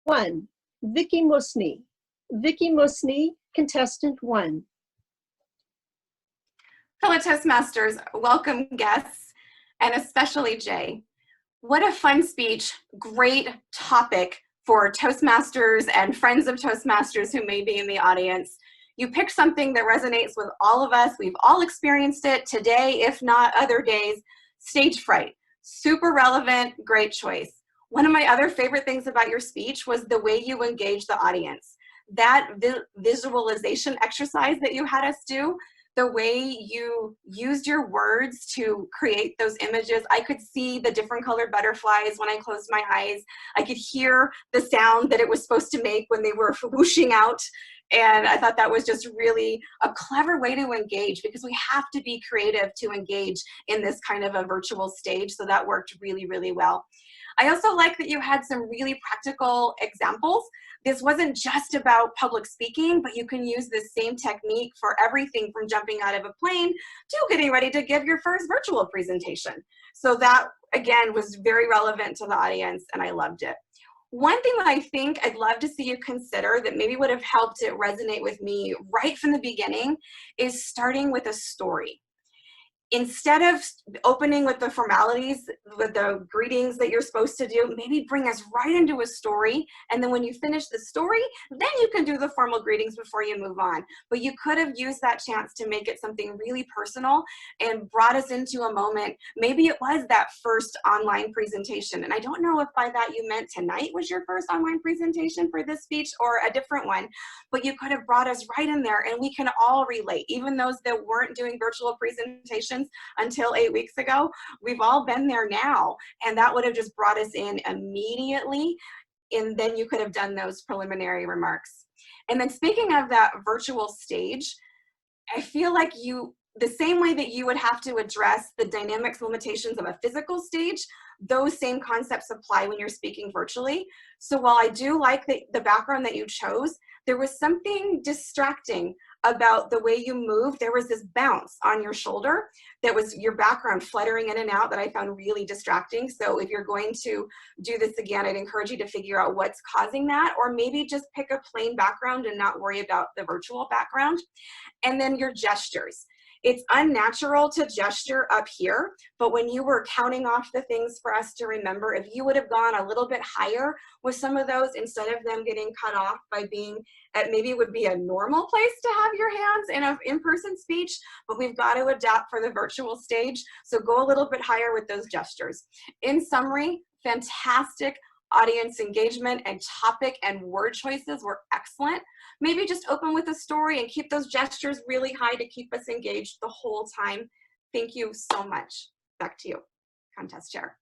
1. Vickie Musni. Vickie Musni, contestant 1. Fellow Toastmasters, welcome guests, and especially Jay. What a fun speech, great topic for Toastmasters and friends of Toastmasters who may be in the audience. You picked something that resonates with all of us. We've all experienced it today, if not other days. Stage fright, super relevant, great choice. One of my other favorite things about your speech was the way you engage the audience. That visualization exercise that you had us do, the way you used your words to create those images. I could see the different colored butterflies when I closed my eyes. I could hear the sound that it was supposed to make when they were whooshing out. And I thought that was just really a clever way to engage, because we have to be creative to engage in this kind of a virtual stage. So that worked really, really well. I also like that you had some really practical examples. This wasn't just about public speaking, but you can use this same technique for everything from jumping out of a plane to getting ready to give your first virtual presentation. So that, again, was very relevant to the audience, and I loved it. One thing that I think I'd love to see you consider that maybe would have helped it resonate with me right from the beginning is starting with a story. Instead of opening with the formalities, with the greetings that you're supposed to do, maybe bring us right into a story. And then when you finish the story, then you can do the formal greetings before you move on. But you could have used that chance to make it something really personal and brought us into a moment. Maybe it was that first online presentation. And I don't know if by that you meant tonight was your first online presentation for this speech or a different one, but you could have brought us right in there, and we can all relate. Even those that weren't doing virtual presentations until 8 weeks ago, we've all been there now, and that would have just brought us in immediately, and then you could have done those preliminary remarks. And then speaking of that virtual stage, I feel like the same way that you would have to address the dynamics limitations of a physical stage, those same concepts apply when you're speaking virtually. So while I do like the background that you chose, there was something distracting about the way you moved. There was this bounce on your shoulder that was your background fluttering in and out that I found really distracting. So if you're going to do this again, I'd encourage you to figure out what's causing that, or maybe just pick a plain background and not worry about the virtual background. And then your gestures. It's unnatural to gesture up here, but when you were counting off the things for us to remember, if you would have gone a little bit higher with some of those, instead of them getting cut off by being at maybe it would be a normal place to have your hands in an in-person speech, but we've got to adapt for the virtual stage. So go a little bit higher with those gestures. In summary, fantastic audience engagement, and topic and word choices were excellent. Maybe just open with a story and keep those gestures really high to keep us engaged the whole time. Thank you so much. Back to you, contest chair.